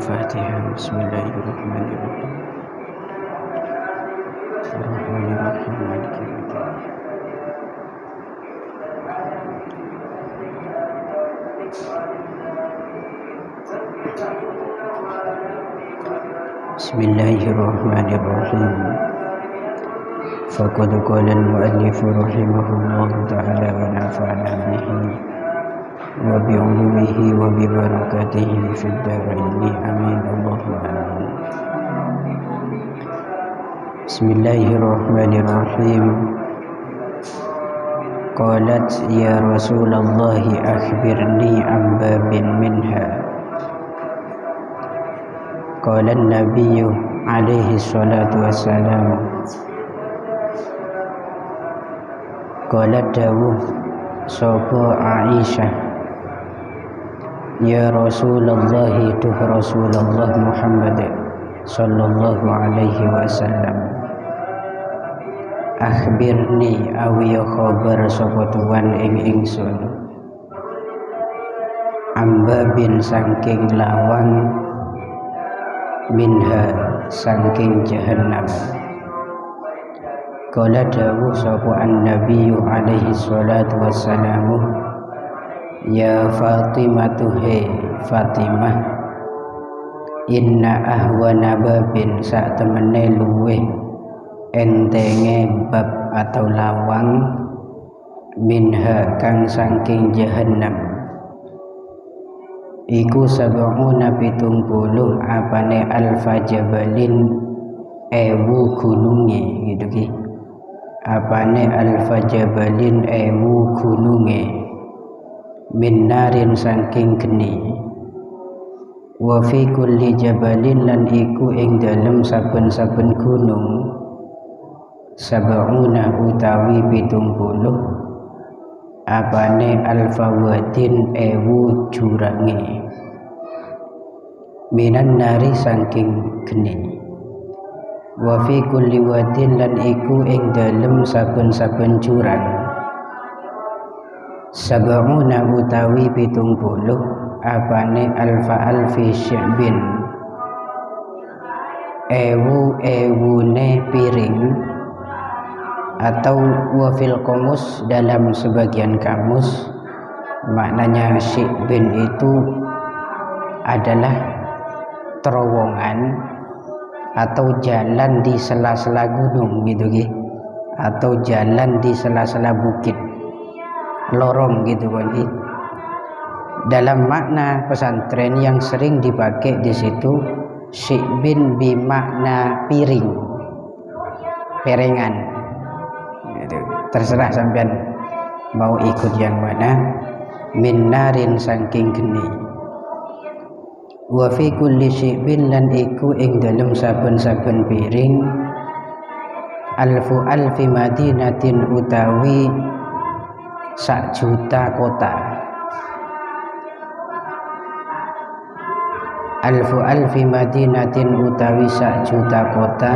Al-Fatihah. Bismillahirrahmanirrahim. Ar-Rahmanirrahim. Maliki yaumiddin. Bismillahirrahmanirrahim. Faqad qala al-mu'allif rahimahullah ta'ala wa nafa'ana bihi wa bi'ulumihi wa bi barakatihi fid dharain. Amin. Allahumma amin. Bismillahirrahmanirrahim. Qalat ya Rasulullah akhbirni an babin minha. Qala an-nabiy alaihi salatu wassalam. Qalat dawuh sapa Aisyah, ya Rasulullah tuh Rasulullah Muhammad sallallahu alaihi wasallam, akhbirni awiya khabar sapa tuan ing ingsun, ambabin saking lawang, minha saking jahannam. Qala dawuh sapa an-nabiyyu alaihi salatu wassalamu, ya Fatimatu he Fatimah, inna ahwana babin sak temene luweh entenge bab atau lawang, minha kang saking jahannam, iku sab'una 70 apane alfa jabalin ewu gununge gitu ki, apane alfa jabalin ewu gununge, min narin saking geni, wa fi kulli jabalin lan iku ing dalem saben-saben gunung, sab'una utawi 70 apane alfa wadin ewu jurange, minan nari saking geni, wa fi kulli wadin lan iku ing dalem saben-saben jurang, sab'una utawi 70 apane alfa alfi sya'bin ewu-ewune piring, atau wafil komus dalam sebagian kamus maknanya sya'bin itu adalah terowongan atau jalan di sela-sela gunung gitu gitu, atau jalan di sela-sela bukit, lorong gitu kan. Dalam makna pesantren yang sering dipakai di situ, syibin bimakna piring, perengan gitu. Terserah sampean mau ikut yang mana. Min narin saking geni, wa fi kulli syibin lan iku ing dalem saben-saben piring, alfu alfi madinatin utawi 1.000.000 kota, alfu alfi madinatin utawi 1.000.000 kota,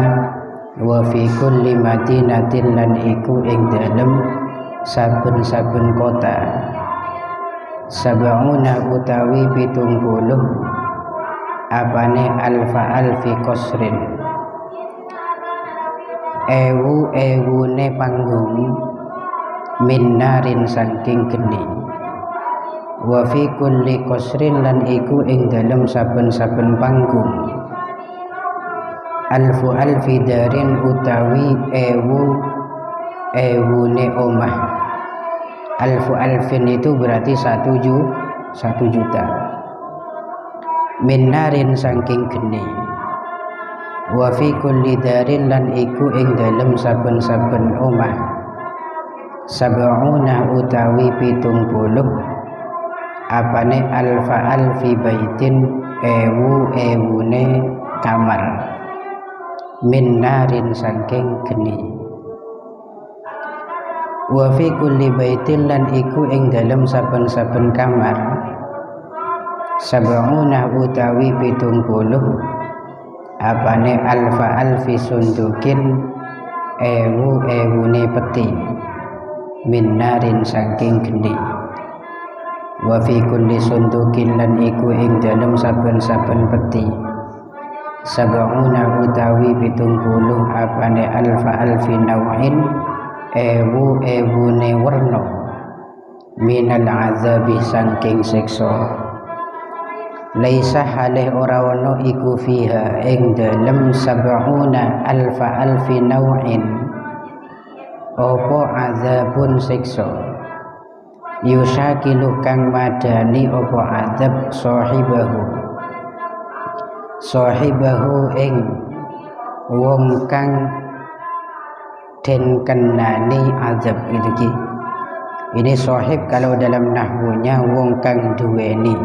wa fi kulli madinatin lan iku ing dalem saben-saben kota, sab'una utawi 70 apane alfa alfi qasrin ewu-ewune panggung, min narin saking geni, wa fi kulli qasrin lan iku ing dalem saben-saben panggung, alfu alfi darin utawi ewu-ewune omah. Alfu alfin itu berarti 1 juta. Min narin saking geni, wa fi kulli darin lan iku ing dalem saben-saben omah, sab'una utawi 70 apane alfa alfi baitin ewu-ewune kamar, min narin saking geni, wa fi kulli baitin lan iku ing dalem saben-saben kamar, sab'una utawi 70 apane alfa alfi sundukin ewu-ewune peti, min narin saking geni, wa fi kulli sundukin lan iku ing dalem saben-saben peti sab'una utawi 70 apane alfi naw'in ewu-ewune werna minal azabi saking siksa laisa halih ora ana iku fiha ing dalem sab'una alfi naw'in apa azabun siksa yusakilu kang madani apa azab sahibahu ing wong kang den kenani azab itu ki. Ini sahib kalau dalam nahwunya wong kang duweni,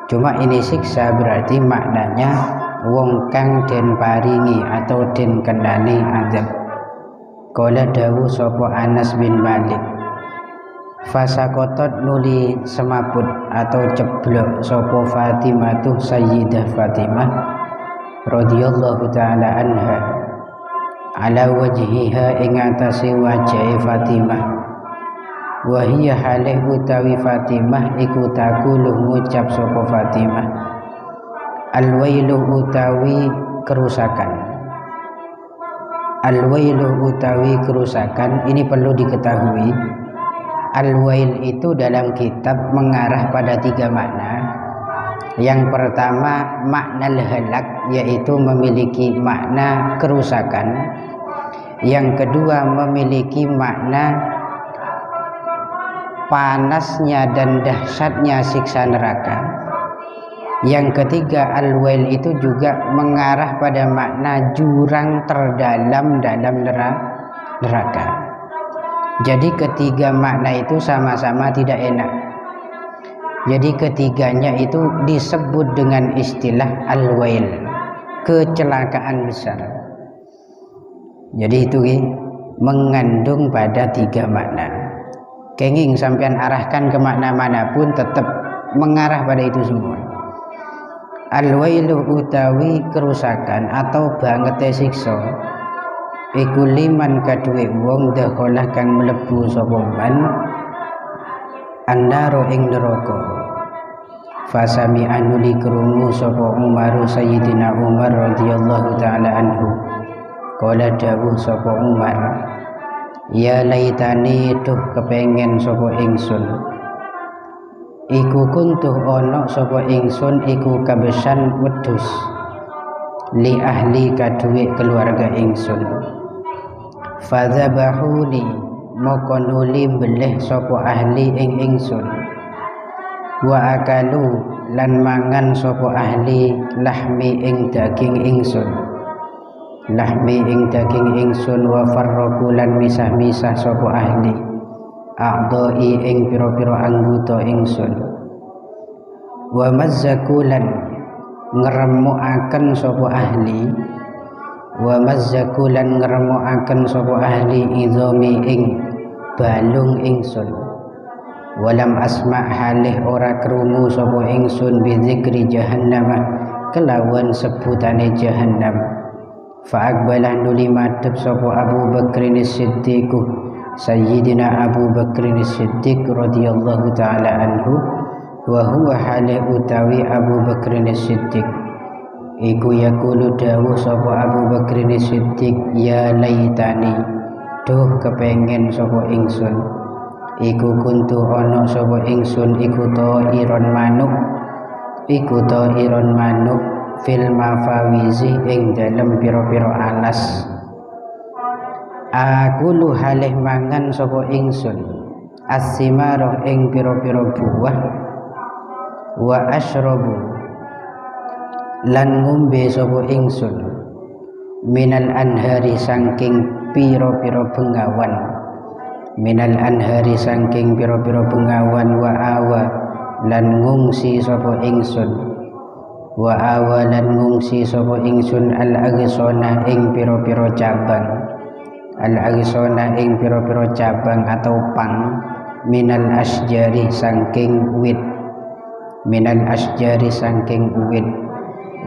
cuma ini siksa berarti maknanya wong kang den paringi atau den kenani azab. Qala dawu sapa Anas bin Malik, fasakotot nuli semaput atau ceblok sopo Fatimah tuh Sayyidah Fatimah radhiyallahu ta'ala anha ala wajhiha ing atase wajahe Fatimah wa hiya halih utawi Fatimah iku takulu ngucap sopo Fatimah alwailu utawi kerusakan. Ini perlu diketahui, al-wail itu dalam kitab mengarah pada 3 makna. Yang pertama makna halak, yaitu memiliki makna kerusakan. Yang kedua memiliki makna panasnya dan dahsyatnya siksa neraka. Yang ketiga al-wail itu juga mengarah pada makna jurang terdalam dalam neraka. Jadi ketiga makna itu sama-sama tidak enak. Jadi ketiganya itu disebut dengan istilah al-wail, kecelakaan besar. Jadi itu mengandung pada 3 makna. Kenging sampean arahkan ke makna manapun tetap mengarah pada itu semua. Al-wailu utawi kerusakan atau bangete siksa iku liman kaduwe wong dakhalah kang mlebu sapa man annaro ing neraka. Fasami anuli krungu sapa Umar Sayyidina Umar radhiyallahu taala anhu. Qala dawuh sapa Umar, ya laitani tuh kepengen sapa ingsun iku kuntuh ana sapa ingsun iku kabesan wedhus li ahli kaduwe keluarga ingsun. Fadzabahuni moko nuli beleh sapa ahli ing ingsun wa akalu lan mangan sapa ahli lahmi ing daging ingsun wa farraqu lan misah-misah sapa ahli a'dha'i ing pira-pira anggota ingsun wa mazzaku lan ngremukaken sapa ahli idzomi ing balung ingsun walam asma' halih ora krungu sapa ingsun bi dzikri jahannam kelawan sebutane jahannam. Fa aqbala nuli madhep sapa Abu Bakrin As-Siddiq Sayyidina Abu Bakrin As-Siddiq radhiyallahu taala anhu wa huwa halih utawi Abu Bakrin As-Siddiq iku yaqulu dawuh sapa Abu Bakrin As-Siddiq ya laitani duh kepengen sapa ingsun iku kuntu ana sapa ingsun iku iron manuk fil mafawizi ing dalem pira-pira alas. Aku lu halih mangan sapa ingsun as-simarah ing pira-pira buah wa asyrabu lan ngombe sapa ingsun minal anhari saking pira-pira bengawan wa awa lan ngungsi sapa ingsun al-aghsana ing pira-pira cabang atau pang minal asjari saking wit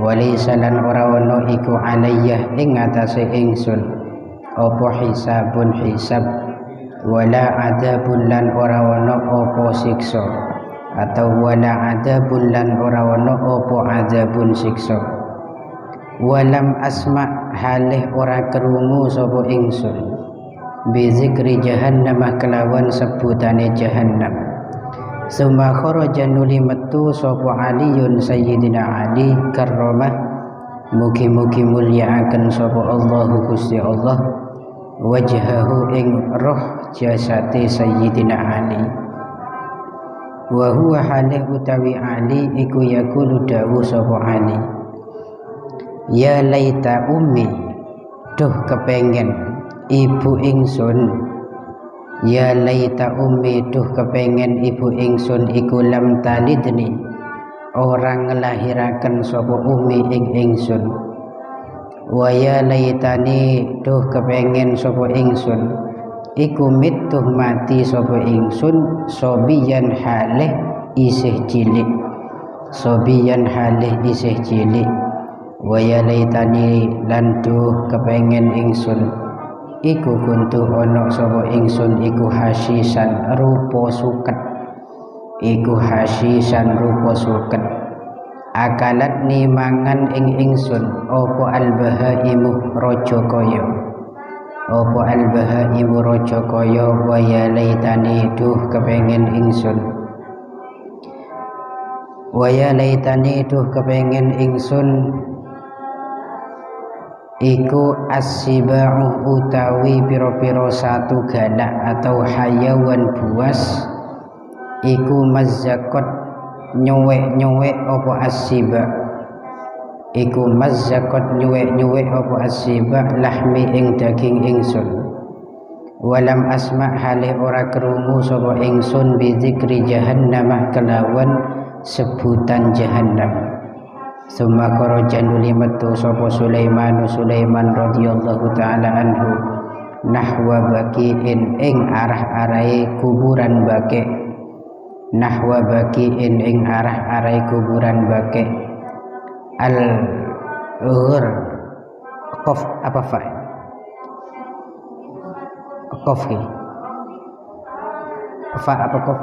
walisa lan ora ana iku alayya ing atase ingsun apa hisabun hisab wala adabun lan ora ana apa siksa atau wala adzabun lan ora ono apa adzabun siksa. Walam asma halih ora krungu sapa ingsun bi zikri jahannam kelawan sebutane jahannam. Summa kharaja nuli metu sapa Aliun Sayyidina Ali karramah mugi-mugi mulyaaken sapa Allahu Gusti Allah wajhahu ing roh jasate Sayyidina Ali. Wa huwa halih utawi Ali iku yaqulu dawu sapa Ali, ya laita ummi, duh kepengen ibu ingsun, ya laita ummi, duh kepengen ibu ingsun iku lam talidni, orang ngelahiraken sapa ummi ing ingsun. Wa ya laitani, duh kepengen sapa ingsun iku mituh mati sapa ingsun sobiyan halih isih cilik, sobiyan halih isih cilik. Wa ya laitani lan duh kepengen ingsun iku kuntu ana sapa ingsun iku hasisan rupa suket, iku hasisan rupa suket. Akalat ni mangan ing ingsun apa albahaimu raja kaya, apa albahaimu raja kaya. Wa ya laitani duh kepengen ingsun, wa ya laitani duh kepengen ingsun iku as-siba'u utawi piro-piro satu galak atau hayawan buas iku mazzakot nyuwek-nyuwek apa as-siba', iku mazzakot nyuwek-nyuwek apa as-siba' lahmi ing daging ingsun. Walam asma' halih ora krungu sapa ingsun bi zikri jahannam kelawan sebutan jahannam. Summa kharaja nuli metu sapa Sulaiman radhiyallahu taala anhu nahwa baqiin ing arah-arahe kuburan Baqi, nahwa baqiin ing arah-arahe kuburan Baqi. Al-ghur qaf apa fa qaf fa apa qaf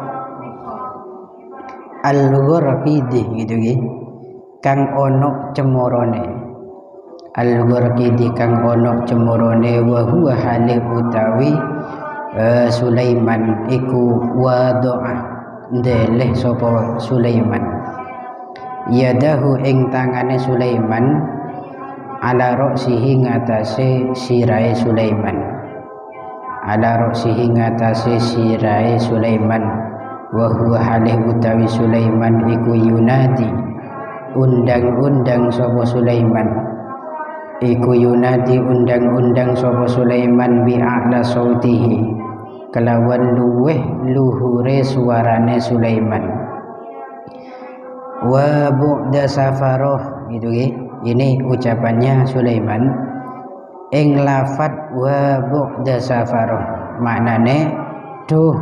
al-ghurqidi gitu kang ono cemorone, al-ghurqidi kang ono cemorone. Wa huwa halih utawi Sulaiman iku wadoa ndeleh sapa Sulaiman yadahu ing tangane Sulaiman ala roksihi ngatasé sirahe Sulaiman, ala roksihi ngatasé sirahe Sulaiman. Wa huwa halih utawi Sulaiman iku yunadi undang-undang sapa Sulaiman, iku yunadi undang-undang sapa Sulaiman bi a'la sautihi kelawan luweh luhure suarane Sulaiman. Wa bu'da safaroh gitu ini ucapannya Sulaiman ing lafat wa bu'da safaroh maknane duh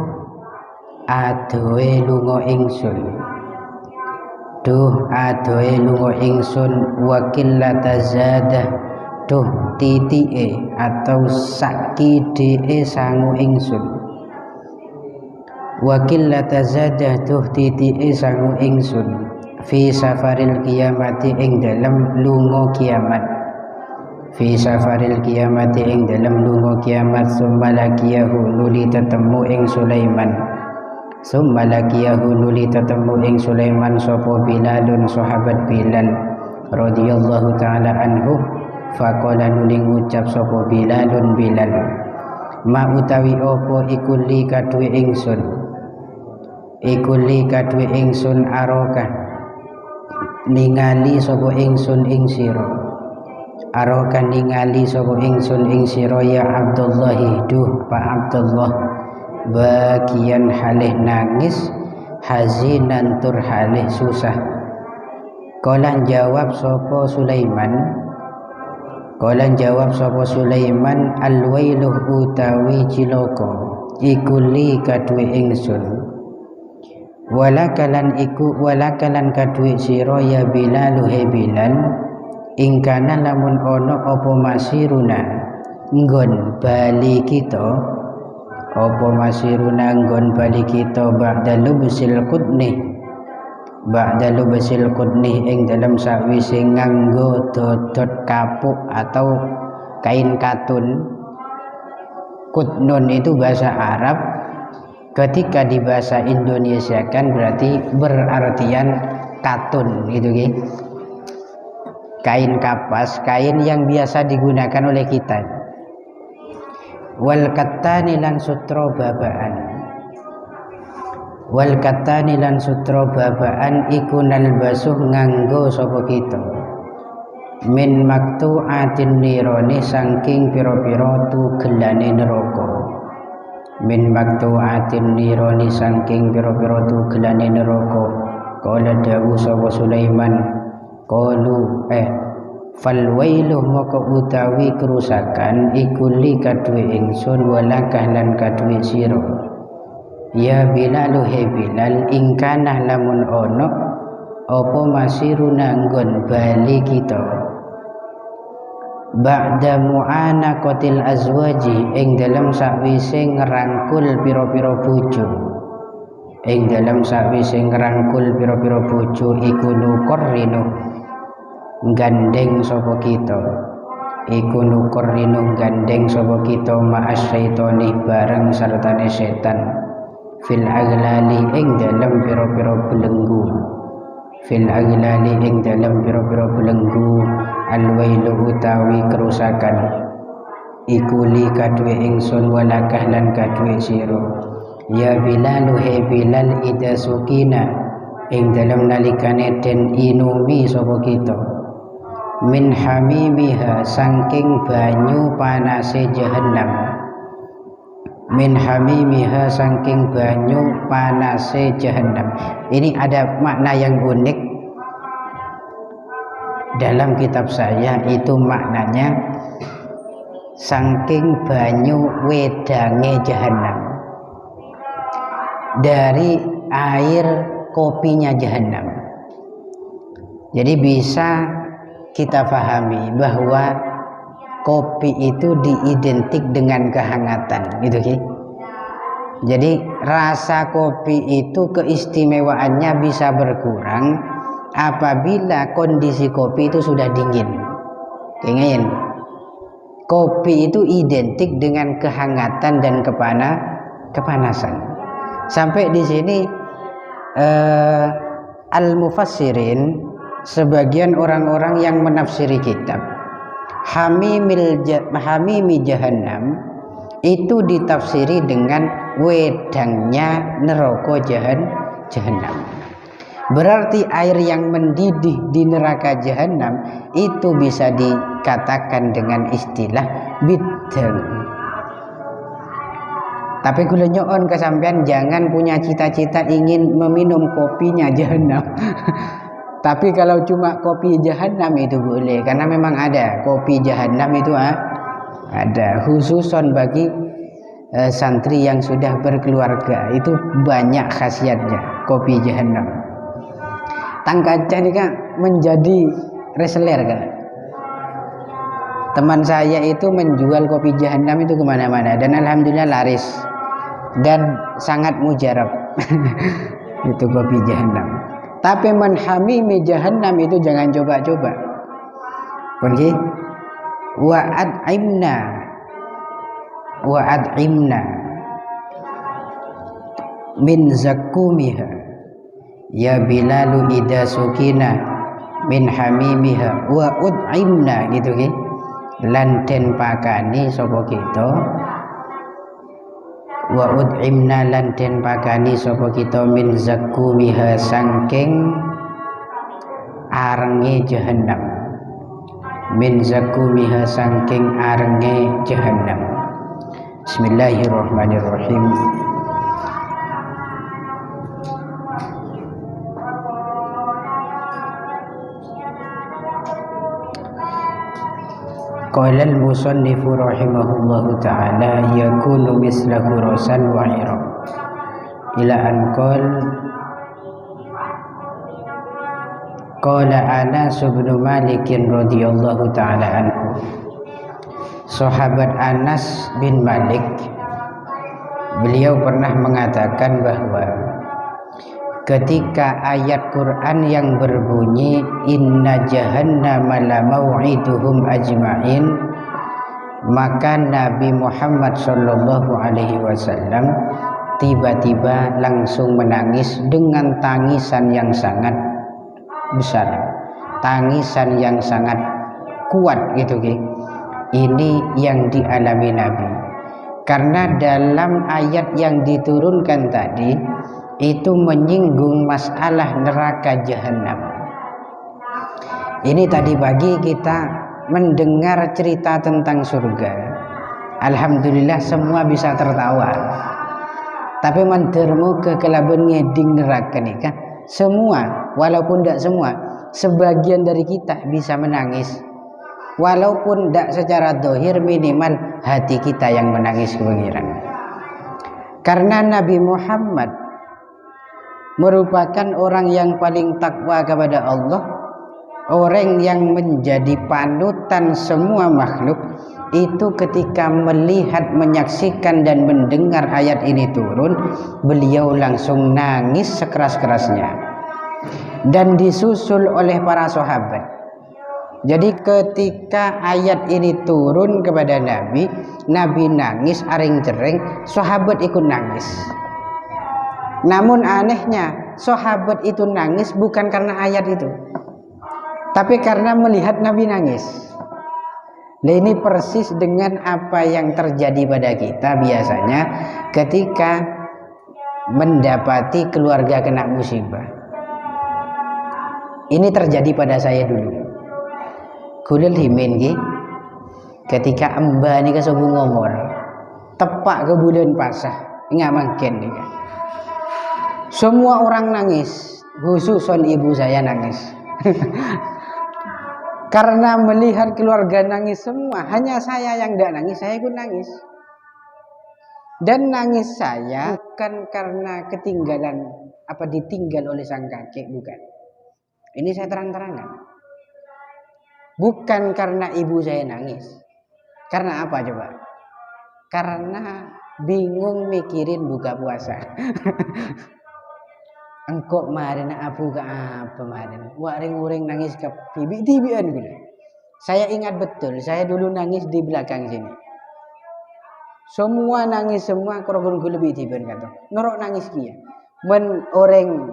adoe lunga ingsun, duh adoe lunga ingsun. Wakillata zadah duh titike atau sakidee sangu ingsun, wakillata zadah duh titike sangu ingsun fi safaril kiamati ing dalam lunga kiamat, fi safaril kiamati ing dalam lunga kiamat. Summa laqiyahu nuli tetemu ing Sulaiman, summa laqiyahu nuli tetemu ing Sulaiman sapa Bilalun sahabat Bilal radhiyallahu taala anhu. Faqala nuli ngucap sapa Bilalun Bilal, ma utawi apa iku li kadue ingsun, iku li kadue ingsun aroka ningali sapa ingsun ing sira, aroka ningali sapa ingsun ing sira ya Abdullah duh Pak Abdullah bagian halih nangis hazinan tur halih susah. Kolan jawab sapa Sulaiman, kolan jawab sapa Sulaiman alwailuh utawi cilaka iku li kadue ingsun, walakalan iku walakalan kadue sira ya Bilal he Bilal ingkana lamun ono apa masiruna nggon bali kita, apa masiruna nggon bali kita ba'da lubsil qudni ba'da lubasil qudnih ing dalam sawise nganggo dodot kapuk atau kain katun. Kudnun itu bahasa Arab, ketika di bahasa Indonesia kan berarti berartian katun gitu gitu. Kain kapas, kain yang biasa digunakan oleh kita. Wal kattani lan sutra babaan. Wal kattani lan sutra babaan iku nalbasuh nganggo sapa kita. Min maktu'atin nironi saking pira-pira tugelane neraka. Min maktu'atin nironi saking pira-pira tugelane neraka. Qala dawu sapa Sulaiman, qalu fal wailu maka utawi kerusakan iku li kadue ingsun walakah lan kadue sira. Ya Bilal he Bilal ingkana lamun ono apa masiruna nggon bali kita. Ba'da mu'anaqatil azwaji ing dalam sakwise ngerangkul pira-pira bojo. Ing dalam sakwise ngerangkul pira-pira bojo iku nuqrinu gandeng sapa kita. Iku nuqrinu gandeng sapa kita ma'as syaitani bareng sartane setan. Fil aglali ing dalam pira-pira belenggu. Fil aglali ing dalam pira-pira belenggu. Alwailu utawi kerusakan iku li kadue ingsun walakah lan kadue sira. Ya Bilal he Bilal ida sukina ing dalam nalikane den inumi sapa kita. Min hamimiha saking banyu panase jahannam. Min hamimiha saking banyu panase jahannam. Ini ada makna yang unik dalam kitab saya, itu maknanya saking banyu wedange jahannam, dari air kopinya jahannam. Jadi bisa kita pahami bahwa kopi itu diidentik dengan kehangatan gitu ki. Jadi rasa kopi itu keistimewaannya bisa berkurang apabila kondisi kopi itu sudah dingin. Ingin kopi itu identik dengan kehangatan dan kepanasan. Sampai di sini al-mufassirin, sebagian orang-orang yang menafsiri kitab hamimi jahannam itu ditafsiri dengan wedangnya neraka jahannam. Berarti air yang mendidih di neraka jahanam itu bisa dikatakan dengan istilah bidang. Tapi kula nyoon kesampean jangan punya cita-cita ingin meminum kopinya jahanam. Tapi kalau cuma kopi jahanam itu boleh, karena memang ada kopi jahanam itu ada khususon bagi santri yang sudah berkeluarga, itu banyak khasiatnya kopi jahanam. Tangkaca ini kan menjadi reseller kan. Teman saya itu menjual kopi jahanam itu kemana-mana dan alhamdulillah laris dan sangat mujarab. Itu kopi jahanam. Tapi menhamimi jahanam itu jangan coba-coba. Pergi wa'ad'imna min zakumiha. Ya Bilalu ida sukina min hamimiha wa ud'imna gitu ki. Lan den pakani sapa kita, wa ud'imna lan den pakani sapa kita min zakumiha saking arenge jahannam. Min zakumiha saking arenge jahannam. Bismillahirrahmanirrahim. Qala al-musannifu rahimahullahu ta'ala yakunu mislahu rasan wa ira ila an qala Anas bin Malik radhiyallahu ta'ala anhu. Sahabat Anas bin Malik beliau pernah mengatakan bahwa ketika ayat Quran yang berbunyi inna jahannama la mau'iduhum ajma'in, maka Nabi Muhammad sallallahu alaihi wasallam tiba-tiba langsung menangis dengan tangisan yang sangat besar, tangisan yang sangat kuat gitu. Ini yang dialami Nabi, karena dalam ayat yang diturunkan tadi itu menyinggung masalah neraka jahanam. Ini tadi pagi kita mendengar cerita tentang surga, alhamdulillah semua bisa tertawa. Tapi mantermu ke kelaban ngeding neraka nikah, semua walaupun tidak semua, sebagian dari kita bisa menangis, walaupun tidak secara dohir, minimal hati kita yang menangis kebangiran. Karena Nabi Muhammad merupakan orang yang paling takwa kepada Allah, orang yang menjadi panutan semua makhluk. Itu ketika melihat, menyaksikan dan mendengar ayat ini turun, beliau langsung nangis sekeras-kerasnya dan disusul oleh para sahabat. Jadi ketika ayat ini turun kepada Nabi, Nabi nangis aring-jering, sahabat ikut nangis. Namun anehnya, sahabat itu nangis bukan karena ayat itu, tapi karena melihat Nabi nangis. Nah, ini persis dengan apa yang terjadi pada kita biasanya ketika mendapati keluarga kena musibah. Ini terjadi pada saya dulu. Kulil himin ketika embah ni kesubuh ngomor, tepak ke bulan pasah, nggak mungkin nih. Semua orang nangis, khususon ibu saya nangis. Karena melihat keluarga nangis semua, hanya saya yang tidak nangis, saya ikut nangis. Dan nangis saya bukan karena ketinggalan, ditinggal oleh sang kakek, bukan. Ini saya terang-terangan. Bukan karena ibu saya nangis. Karena apa coba? Karena bingung mikirin buka puasa. Engkau kemarin aku ke apa kemarin? Waring-waring nangis ke tibi-tibian gitu. Saya ingat betul, saya dulu nangis di belakang sini. Semua nangis semua, korban gue lebih tibian kata. Norok nangis kia. Men orang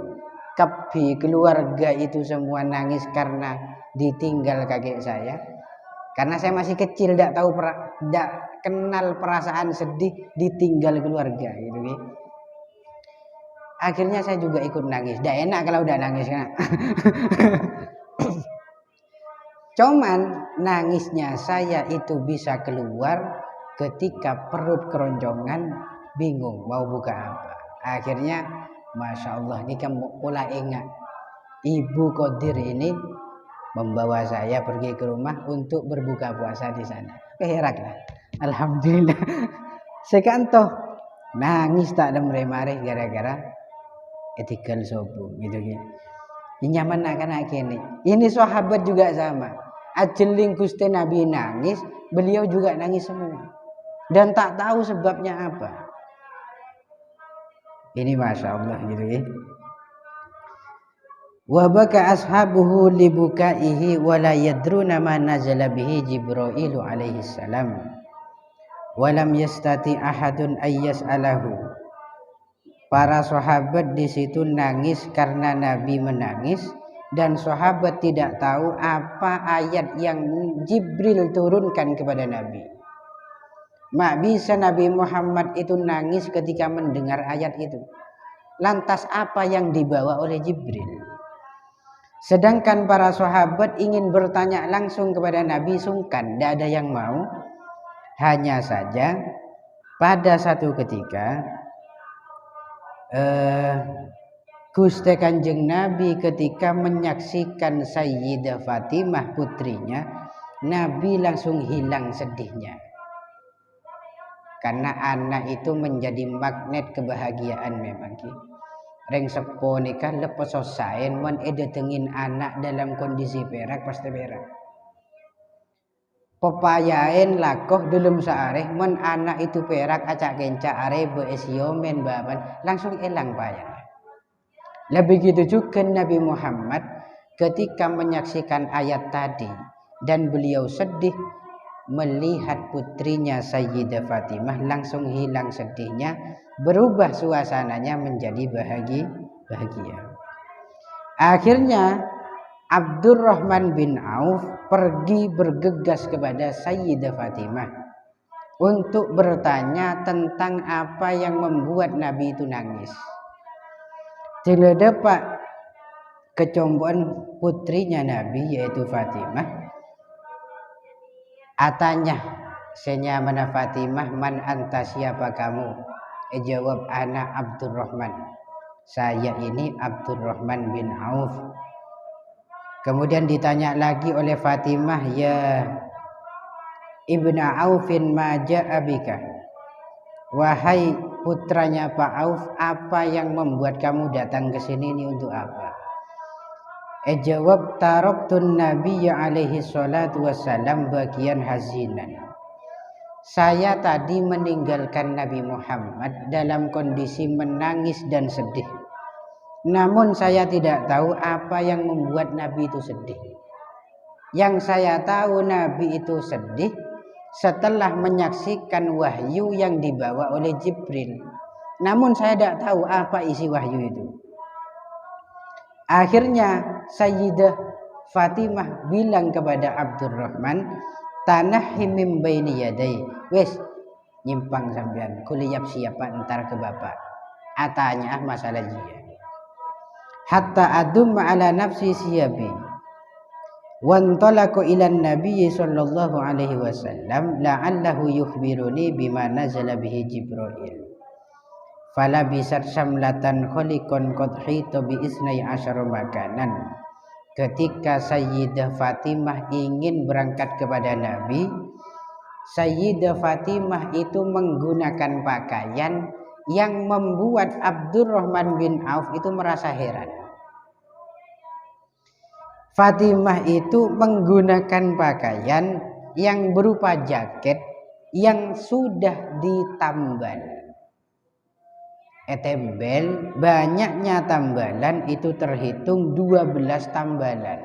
kapi keluarga itu semua nangis karena ditinggal kakek saya. Karena saya masih kecil, tidak tahu, tidak kenal perasaan sedih ditinggal keluarga gitu. Akhirnya saya juga ikut nangis. Tidak enak kalau udah nangis kan. Cuman nangisnya saya itu bisa keluar ketika perut keroncongan, bingung mau buka apa. Akhirnya Masya Allah, ini kan pola ingat Ibu Qadir ini membawa saya pergi ke rumah untuk berbuka puasa di sana. Herak lah. Alhamdulillah. Sekantoh nangis tak ada meremare gara-gara etikal sobu gitu. Ini nyaman anak ini. Ini sahabat juga sama. Ajeling Gusti Nabi nangis, beliau juga nangis semua. Dan tak tahu sebabnya apa. Ini Masya Allah gitu ya. Wa baka ashabuhu li bukaihi wa la yadruna ma nazala bihi Jibril alaihi salam. Wa lam yastati ahadun ayyas'alahu. Para sahabat di situ nangis karena Nabi menangis, dan sahabat tidak tahu apa ayat yang Jibril turunkan kepada Nabi. Mak bisa Nabi Muhammad itu nangis ketika mendengar ayat itu. Lantas apa yang dibawa oleh Jibril? Sedangkan para sahabat ingin bertanya langsung kepada Nabi, sungkan, tidak ada yang mau. Hanya saja pada satu ketika Gusti Kanjeng Nabi ketika menyaksikan Sayyidah Fatimah putrinya, Nabi langsung hilang sedihnya. Karena anak itu menjadi magnet kebahagiaan memang. Reng sepo nikah lepas selesai men edetengin anak dalam kondisi perak pasti perak. Pepayain lakoh dalam seareh men anak itu perak acak kencak are beesio men baban langsung elang payah. Lah begitu juga Nabi Muhammad ketika menyaksikan ayat tadi dan beliau sedih melihat putrinya Sayyidah Fatimah, langsung hilang sedihnya, berubah suasananya menjadi bahagia. Akhirnya Abdurrahman bin Auf pergi bergegas kepada Sayyidah Fatimah untuk bertanya tentang apa yang membuat Nabi itu nangis. Terdapat kecomboan putrinya Nabi yaitu Fatimah. Atanya senya mana Fatimah, man anta, siapa kamu? Jawab, ana Abdurrahman, saya ini Abdurrahman bin Auf. Kemudian ditanya lagi oleh Fatimah, ya Ibna Aufin ma ja'a bika, wahai putranya Pak Auf, apa yang membuat kamu datang ke sini ini untuk apa? Jawab, taraktun Nabi alaihi salatu wassalam bagian hazinan. Saya tadi meninggalkan Nabi Muhammad dalam kondisi menangis dan sedih. Namun saya tidak tahu apa yang membuat Nabi itu sedih. Yang saya tahu Nabi itu sedih setelah menyaksikan wahyu yang dibawa oleh Jibril. Namun saya tidak tahu apa isi wahyu itu. Akhirnya Sayyidah Fatimah bilang kepada Abdurrahman, tanah himim baini yadai, wes nyimpang sampean, kuliyap siapa entar ke bapak. Atanya masalah dia. Hatta adum ala nafsi siyabi. Wantalaku ilan Nabi sallallahu alaihi wasallam la'allahu yukhbiruni bima nazala bihi Jibril. Fala bisat syamlatan khalikon qad hita bi isnai asyara makanan. Ketika Sayyidah Fatimah ingin berangkat kepada Nabi, Sayyidah Fatimah itu menggunakan pakaian yang membuat Abdurrahman bin Auf itu merasa heran. Fatimah itu menggunakan pakaian yang berupa jaket yang sudah ditambal. Tembel, banyaknya tambalan itu terhitung 12 tambalan.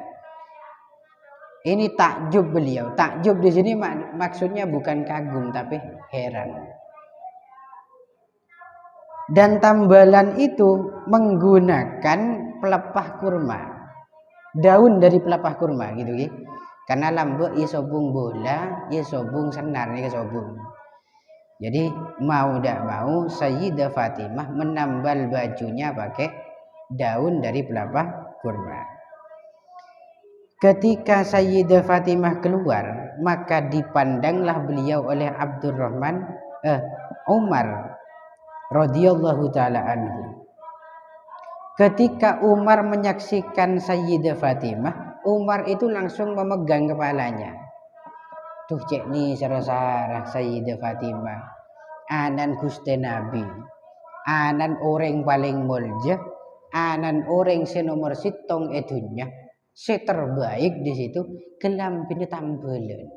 Ini takjub beliau. Takjub di sini maksudnya bukan kagum tapi heran. Dan tambalan itu menggunakan pelepah kurma. Daun dari pelepah kurma gitu ya. Karena lambe isobung bola, isobung senar nih kesobung. Jadi mau tidak mau Sayyidah Fatimah menambal bajunya pakai daun dari pelepah kurma. Ketika Sayyidah Fatimah keluar, maka dipandanglah beliau oleh Umar radhiyallahu taala anhu. Ketika Umar menyaksikan Sayyidah Fatimah, Umar itu langsung memegang kepalanya. Tuh cek nih sarah-sarah Sayyidah Fatimah. Anan Gusti Nabi. Anan orang paling mulja, anan orang senomor sitong edunya. Terbaik di situ gelambine tambelan.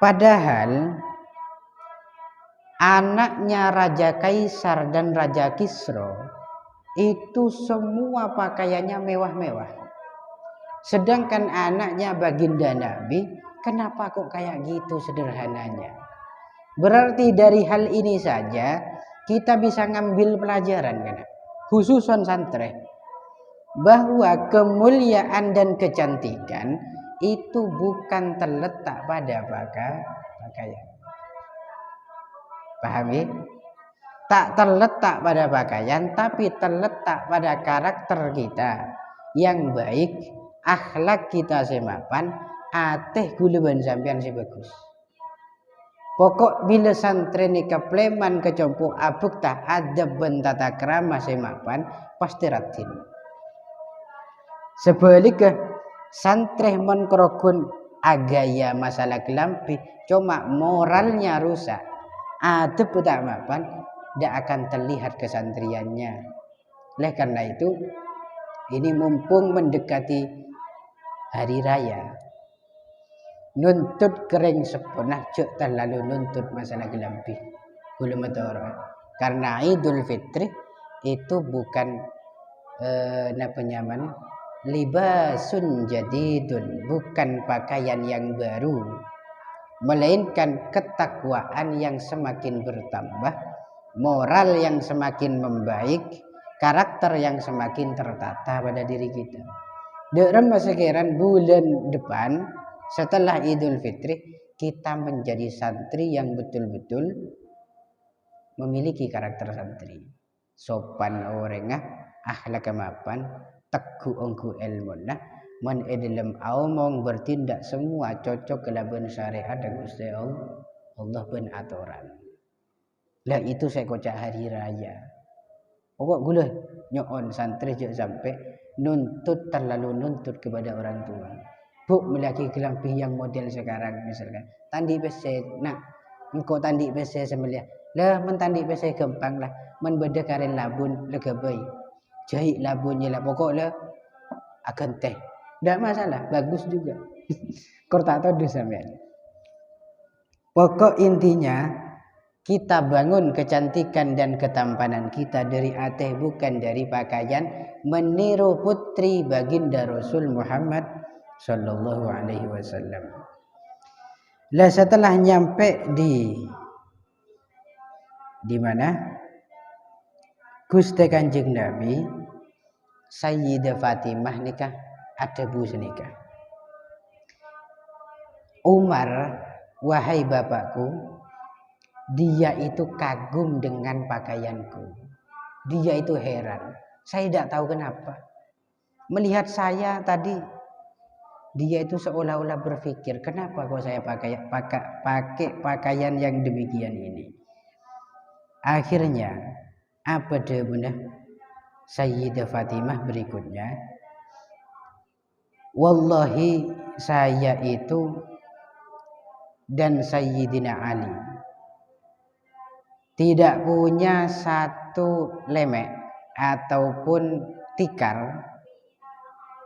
Padahal anaknya Raja Kaisar dan Raja Kisra itu semua pakaiannya mewah-mewah. Sedangkan anaknya baginda Nabi, kenapa kok kayak gitu sederhananya? Berarti dari hal ini saja kita bisa ngambil pelajaran kan? Khususan santri, bahwa kemuliaan dan kecantikan itu bukan terletak pada pakaian. Paham ya? Tak terletak pada pakaian, tapi terletak pada karakter kita yang baik, akhlak kita semapan, ateh guluban sampean si bagus. Pokok bila santri ni kepleman kecompo abuk tak adab ben tata krama semapan pasti ratin. Sebaliknya santri mengkerokun agaya masalah kelampi, cuma moralnya rusak, adab tak mapan, tidak akan terlihat kesantriannya. Oleh karena itu, ini mumpung mendekati hari raya, nuntut kering sepenah cek terlalu nuntut masalah gelampi. Karena Idul Fitri itu bukan penyaman libasun jadidun, bukan pakaian yang baru, melainkan ketakwaan yang semakin bertambah, moral yang semakin membaik, karakter yang semakin tertata pada diri kita. Dalam sekiranya bulan depan setelah Idul Fitri kita menjadi santri yang betul-betul memiliki karakter santri, sopan orangnya, akhlak mapan, teguh ongku ilmuna, man dalam omong bertindak semua cocok kelaban syariat dan Gusti Allah ben aturan. Lah itu saya kocak hari raya. Pokok gula nyon santri jangan sampai terlalu nuntut kepada orang tua. Bu melaki kelampi yang model sekarang misalkan tandi PC, nah engkau tandi PC sembelih lah, mentandi PC gampang lah, membeda karen labun legabai jahit labunnya lah, pokoknya akan teh tidak masalah, bagus juga. Kau tak tahu sampean. Pokok intinya kita bangun kecantikan dan ketampanan kita dari ateh, bukan dari pakaian, meniru putri baginda Rasul Muhammad Sallallahu Alaihi Wasallam. Lah setelah nyampe di mana Gusti Kanjeng Nabi, Sayyidah Fatimah nikah, ada bu senikah. Umar, wahai bapakku, dia itu kagum dengan pakaianku. Dia itu heran. Saya tidak tahu kenapa. Melihat saya tadi, dia itu seolah-olah berpikir, kenapa kok saya pakai pakaian yang demikian ini. Akhirnya apa dia bunda Sayyidah Fatimah berikutnya, wallahi saya itu dan Sayyidina Ali tidak punya satu lemek ataupun tikar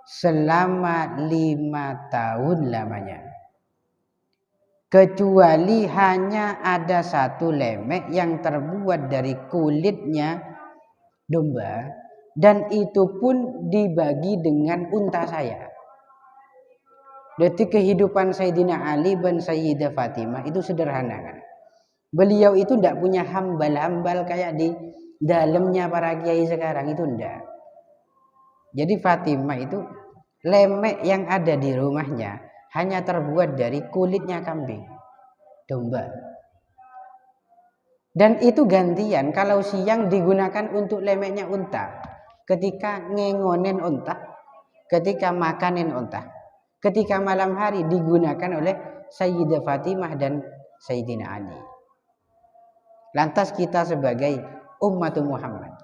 selama 5 tahun lamanya, kecuali hanya ada satu lemek yang terbuat dari kulitnya domba, dan itu pun dibagi dengan unta saya. Jadi kehidupan Sayyidina Ali dan Sayyidah Fatimah itu sederhana kan. Beliau itu tidak punya hambal-hambal kayak di dalamnya para kiai sekarang, itu enggak. Jadi Fatimah itu lemek yang ada di rumahnya hanya terbuat dari kulitnya kambing, domba. Dan itu gantian, kalau siang digunakan untuk lemeknya unta, ketika ngengonen unta, ketika makanin unta, ketika malam hari digunakan oleh Sayyidah Fatimah dan Sayyidina Ali. Lantas kita sebagai umat Muhammad,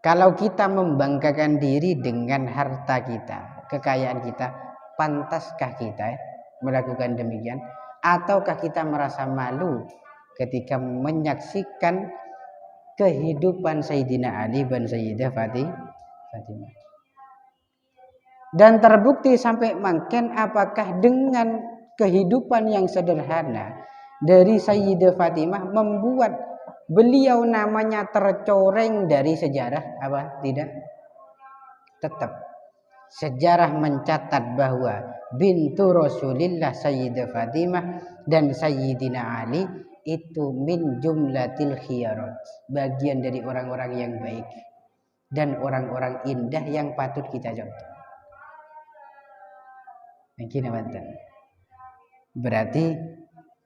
kalau kita membanggakan diri dengan harta kita, kekayaan kita, pantaskah kita melakukan demikian? Ataukah kita merasa malu ketika menyaksikan kehidupan Sayyidina Ali dan Sayyidah Fatimah? Dan terbukti sampai makin, apakah dengan kehidupan yang sederhana dari Sayyidah Fatimah membuat beliau namanya tercoreng dari sejarah? Apa tidak? Tetap sejarah mencatat bahwa bintu Rasulillah Sayyidah Fatimah dan Sayyidina Ali itu min jumlatil khiyarat, bagian dari orang-orang yang baik dan orang-orang indah yang patut kita contoh. Berarti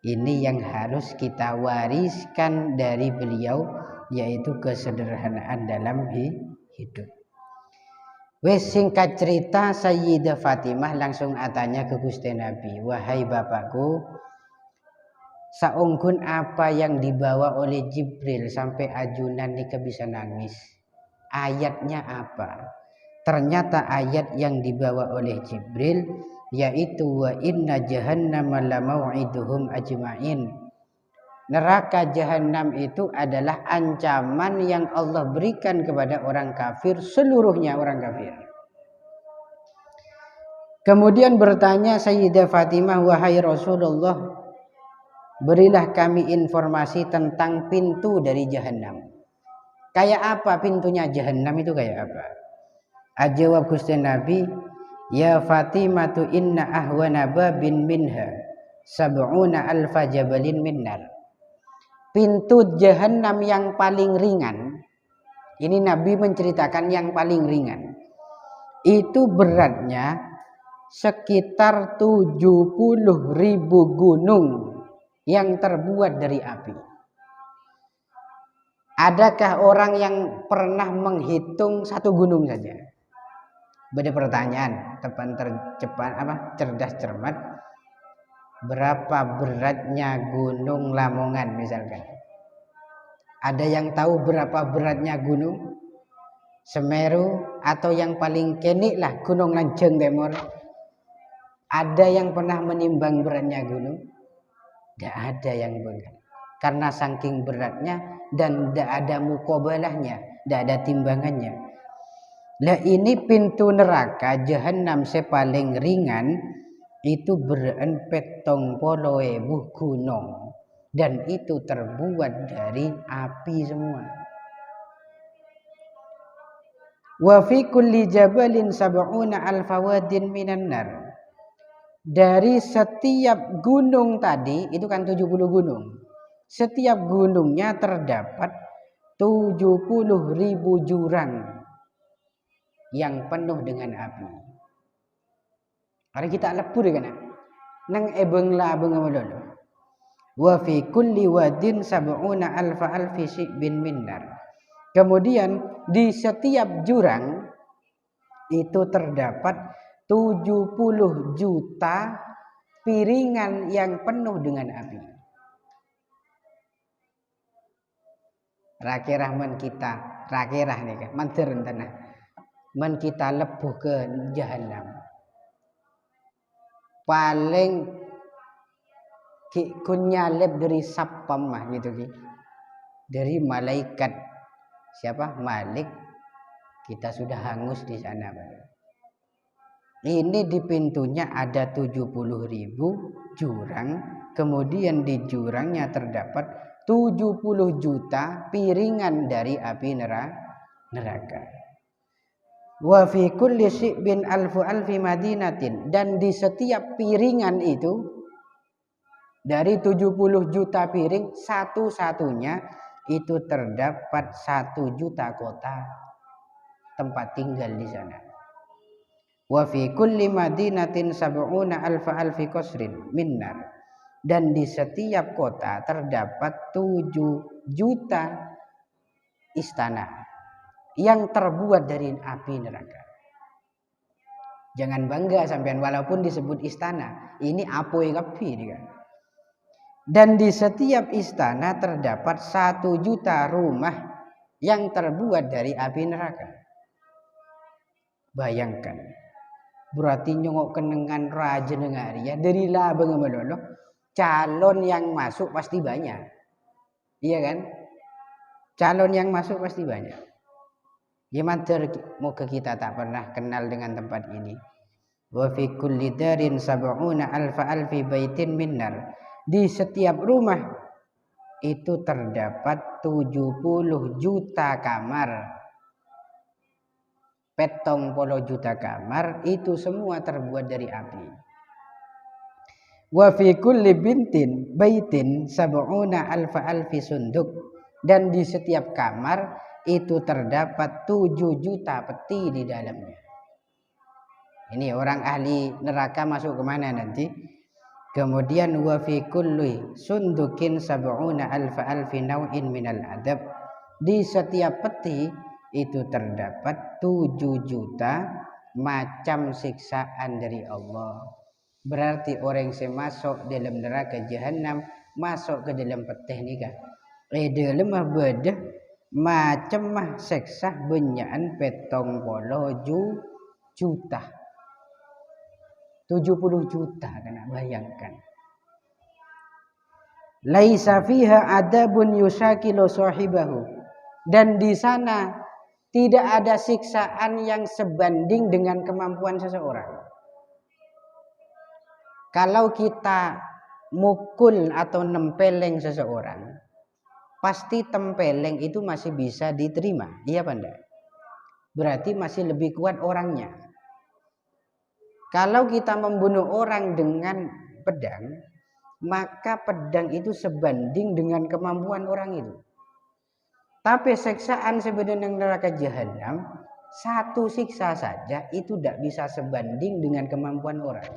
ini yang harus kita wariskan dari beliau, yaitu kesederhanaan dalam hidup. Wes singkat cerita, Sayyidah Fatimah langsung atanya ke Gusti Nabi, wahai bapakku, saungkun apa yang dibawa oleh Jibril sampai ajunan nikah bisa nangis? Ayatnya apa? Ternyata ayat yang dibawa oleh Jibril yaitu wa inna jahannama lamau'iduhum ajma'in. Neraka jahanam itu adalah ancaman yang Allah berikan kepada orang kafir, seluruhnya orang kafir. Kemudian bertanya Sayyidah Fatimah, wahai Rasulullah, berilah kami informasi tentang pintu dari jahanam. Kayak apa pintunya jahanam itu kayak apa? Ajawab Gusti Nabi, ya Fatimatu inna ahwana babin minha sab'una alfa jabalin minnar. Pintu jahanam yang paling ringan, ini Nabi menceritakan yang paling ringan, itu beratnya sekitar 70.000 gunung yang terbuat dari api. Adakah orang yang pernah menghitung satu gunung saja? Beda pertanyaan, cerdas cermat. Berapa beratnya gunung Lamongan misalkan? Ada yang tahu berapa beratnya gunung Semeru, atau yang paling kenik lah Gunung Lanjeng Timur? Ada yang pernah menimbang beratnya gunung? Tidak ada yang berat. Karena saking beratnya dan tidak ada mukobalahnya, tidak ada timbangannya. Lah ini pintu neraka jahanam sepaling ringan itu beren 70.000 gunung, dan itu terbuat dari api semua. Wa fi kulli jabalin sab'una alfa wadin minan nar. Dari setiap gunung tadi, itu kan 70 gunung. Setiap gunungnya terdapat 70.000 jurang yang penuh dengan api. Hari kita lepur kan? Nang ebeng la bengamalolo. Wa fi kulli wadin sab'una alfa alfi shi'bin minnar. Kemudian di setiap jurang itu terdapat 70 juta piringan yang penuh dengan api. Rakirah men kita, rakirah nih kan, manteran tanah. Men kita lepuh ke jahanam. Paling kunyalep dari sapam mah gitu ki. Dari malaikat siapa? Malik, kita sudah hangus di sana. Ini di pintunya ada 70.000 jurang, kemudian di jurangnya terdapat 70 juta piringan dari api neraka. Wa fi kulli shi'bin alfu alfi madinatin, dan di setiap piringan itu dari 70 juta piring satu-satunya itu terdapat 1 juta kota tempat tinggal di sana. Wa fi kulli madinatin sab'una alfa alfi qasrin minnar, dan di setiap kota terdapat 7 juta istana yang terbuat dari api neraka. Jangan bangga sampean walaupun disebut istana, ini apoi kapi dia. Dan di setiap istana terdapat 1 juta rumah yang terbuat dari api neraka. Bayangkan. Berarti nyongok kenengan raja nengaria dari lah bengamalolo, calon yang masuk pasti banyak. Iya kan? Calon yang masuk pasti banyak. Ya mater moga kita tak pernah kenal dengan tempat ini. Wa fi kulli darin sab'una alfa alfi baitin minnar. Di setiap rumah itu terdapat 70 juta kamar. 70 juta kamar itu semua terbuat dari api. Wa fi kulli baitin sab'una alfa alfi sunduk, dan di setiap kamar itu terdapat 7 juta peti di dalamnya. Ini orang ahli neraka masuk kemana nanti? Kemudian wa fi kulli sundukin sab'una alfa alfi naw'in minal adab. Di setiap peti itu terdapat 7 juta macam siksaan dari Allah. Berarti orang yang masuk dalam neraka jahanam masuk ke dalam peti ni kan. Dalam mah bedah macam mah siksa benyaan 70 juta. 70 juta kena bayangkan. Laisa fiha adabun yusakilu sahibahu. Dan di sana tidak ada siksaan yang sebanding dengan kemampuan seseorang. Kalau kita mukul atau nempeleng seseorang, pasti tempeleng itu masih bisa diterima, iya apa enggak? Berarti masih lebih kuat orangnya. Kalau kita membunuh orang dengan pedang, maka pedang itu sebanding dengan kemampuan orang itu. Tapi siksaan sebenarnya neraka jahanam, satu siksa saja itu tidak bisa sebanding dengan kemampuan orang.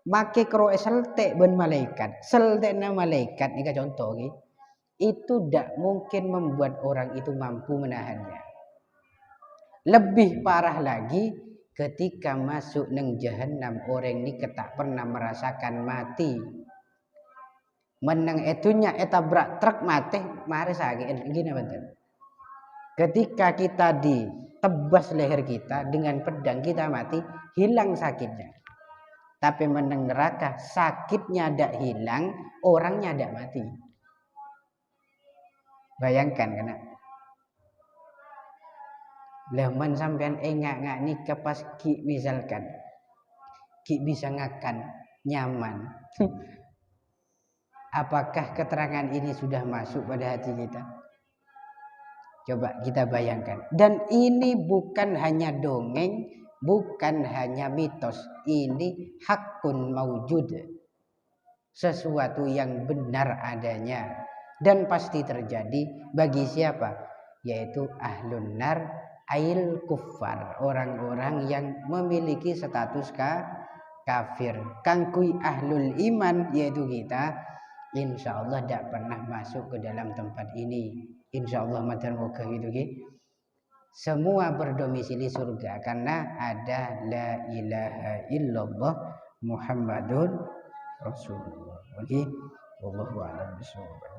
Maka kalau seltek ben malaikat, seltekna malaikat ini contoh itu tidak mungkin membuat orang itu mampu menahannya. Lebih parah lagi ketika masuk neng jahanam, orang ini tak pernah merasakan mati. Menang etunya etabrak truk mati, mari sakit gini betul. Ketika kita ditebas leher kita dengan pedang kita mati, hilang sakitnya. Tapi menang neraka sakitnya tidak hilang, orangnya tidak mati. Bayangkan kena. Leman sampean ngak nikah pas ki misalkan ki bisa ngakan nyaman. Apakah keterangan ini sudah masuk pada hati kita? Coba kita bayangkan. Dan ini bukan hanya dongeng, bukan hanya mitos. Ini hakun maujud. Sesuatu yang benar adanya. Dan pasti terjadi bagi siapa? Yaitu ahlun nar ail kuffar. Orang-orang yang memiliki status kafir. Kangkui ahlul iman yaitu kita. Insya Allah tidak pernah masuk ke dalam tempat ini. Insya Allah madan moga gitu. Semua berdomisili surga karena ada la ilaha illallah Muhammadun Rasulullah. Wallahu a'lam bishawab.